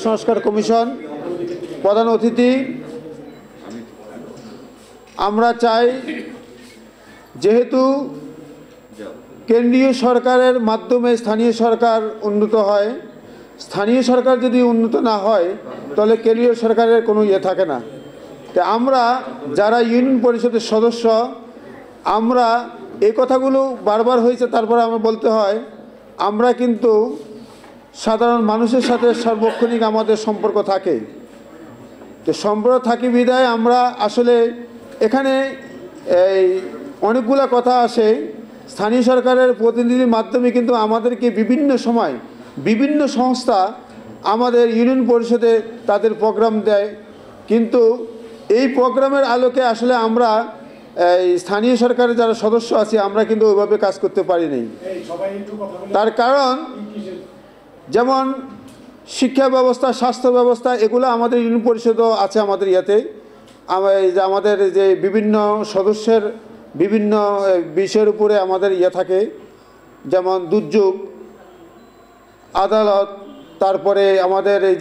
সংস্কার কমিশন প্রধান অতিথি, আমরা চাই যেহেতু কেন্দ্রীয় সরকারের মাধ্যমে স্থানীয় সরকার উন্নত হয়, স্থানীয় সরকার যদি উন্নত না হয় তাহলে কেন্দ্রীয় সরকারের কোনো থাকে না। তো আমরা যারা ইউনিয়ন পরিষদের সদস্য, আমরা এই কথাগুলো বারবার হয়েছে, তারপরে আমরা বলতে হয় আমরা কিন্তু সাধারণ মানুষের সাথে সার্বক্ষণিক আমাদের সম্পর্ক থাকে। তো সম্পর্ক থাকি বিধায় আমরা আসলে এখানে এই অনেকগুলো কথা আসে, স্থানীয় সরকারের প্রতিনিধির মাধ্যমে কিন্তু আমাদেরকে বিভিন্ন সময় বিভিন্ন সংস্থা আমাদের ইউনিয়ন পরিষদে তাদের প্রোগ্রাম দেয়, কিন্তু এই প্রোগ্রামের আলোকে আসলে আমরা এই স্থানীয় সরকারের যারা সদস্য আছি আমরা কিন্তু ওইভাবে কাজ করতে পারি নাই। তার কারণ যেমন শিক্ষা ব্যবস্থা, স্বাস্থ্য ব্যবস্থা, এগুলো আমাদের ইউনিয়ন পরিষদও আছে আমাদের ইয়াতে। আমাদের যে বিভিন্ন সদস্যের বিভিন্ন বিষয়ের উপরে আমাদের থাকে, যেমন দুর্যোগ, আদালত, তারপরে আমাদের এই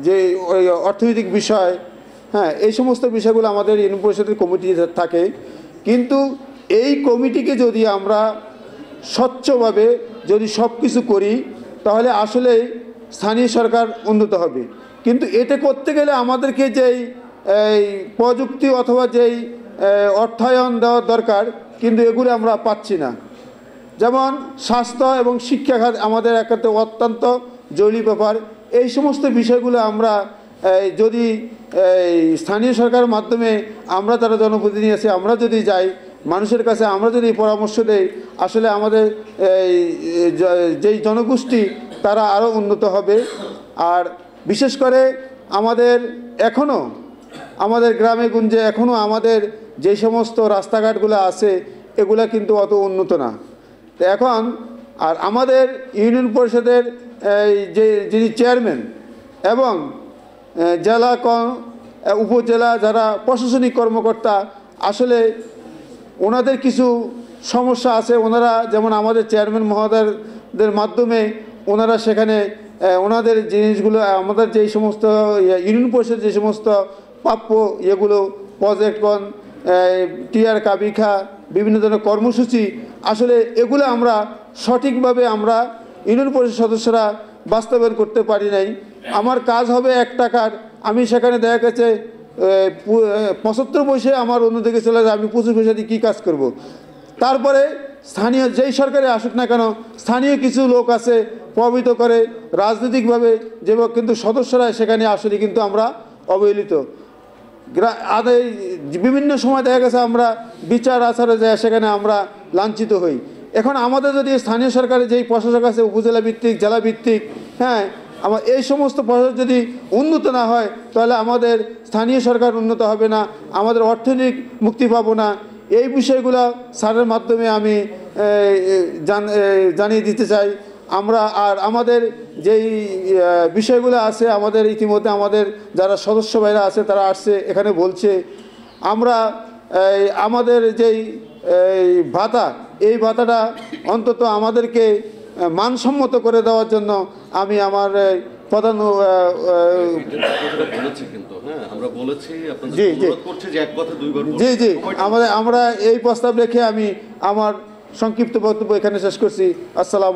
যে ওই অর্থনৈতিক বিষয়, হ্যাঁ, এই সমস্ত বিষয়গুলো আমাদের ইউনিয়ন পরিষদের কমিটি থাকে। কিন্তু এই কমিটিকে যদি আমরা স্বচ্ছভাবে যদি সব কিছু করি তাহলে আসলে স্থানীয় সরকার উন্নত হবে। কিন্তু এটা করতে গেলে আমাদেরকে যেই প্রযুক্তি অথবা যেই অর্থায়ন দেওয়ার দরকার, কিন্তু এগুলো আমরা পাচ্ছি না। যেমন স্বাস্থ্য এবং শিক্ষা খাত আমাদের একটা অত্যন্ত জরুরি ব্যাপার। এই সমস্ত বিষয়গুলো আমরা যদি স্থানীয় সরকারের মাধ্যমে আমরা যারা জনপ্রতিনিধি আছে আমরা যদি যাই মানুষের কাছে, আমরা যদি পরামর্শ দেই, আসলে আমাদের যেই জনগোষ্ঠী তারা আরও উন্নত হবে। আর বিশেষ করে আমাদের এখনও আমাদের গ্রামে গঞ্জে এখনও আমাদের যে সমস্ত রাস্তাঘাটগুলো আছে এগুলা কিন্তু অত উন্নত না। তো এখন আর আমাদের ইউনিয়ন পরিষদের যিনি চেয়ারম্যান এবং জেলা উপজেলা যারা প্রশাসনিক কর্মকর্তা, আসলে ওনাদের কিছু সমস্যা আছে। ওনারা যেমন আমাদের চেয়ারম্যান মহোদয়দের মাধ্যমে ওনারা সেখানে ওনাদের জিনিসগুলো আমাদের যেই সমস্ত ইউনিয়ন পরিষদ যে সমস্ত প্রাপ্য এগুলো প্রজেক্ট টিআর কাবিখা বিভিন্ন ধরনের কর্মসূচি, আসলে এগুলো আমরা সঠিকভাবে আমরা ইউনিয়ন পরিষদ সদস্যরা বাস্তবায়ন করতে পারি নাই। আমার কাজ হবে 1 টাকার, আমি সেখানে দেখা গেছে 75 পয়সায় আমার অন্যদিকে চলে যায়, আমি 25 পয়সা দিয়ে কী কাজ করব। তারপরে স্থানীয় যেই সরকারে আসুক না কেন, স্থানীয় কিছু লোক আছে প্রভাবিত করে রাজনৈতিকভাবে, যেভাবে কিন্তু সদস্যরা সেখানে আসলে কিন্তু আমরা অবহেলিত। বিভিন্ন সময় দেখা গেছে আমরা বিচার আচারে যায় সেখানে আমরা লাঞ্ছিত হই। এখন আমাদের যদি স্থানীয় সরকারের যেই প্রশাসক আছে উপজেলা ভিত্তিক, জেলা ভিত্তিক, হ্যাঁ, আমার এই সমস্ত প্রশাসক যদি উন্নত না হয় তাহলে আমাদের স্থানীয় সরকার উন্নত হবে না, আমাদের অর্থনৈতিক মুক্তি পাবো না। এই বিষয়গুলো স্যারের মাধ্যমে আমি জানিয়ে দিতে চাই। আমরা আর আমাদের যেই বিষয়গুলো আছে, আমাদের ইতিমধ্যে আমাদের যারা সদস্য ভাইরা আছে তারা আসছে এখানে বলছে, আমরা আমাদের যেই ভাতা, এই ভাতাটা অন্তত আমাদেরকে মানসম্মত করে দেওয়ার জন্য আমি আমার প্রধান আমরা এই প্রস্তাব রেখে আমি আমার সংক্ষিপ্ত বক্তব্য এখানে শেষ করছি। আসসালাম।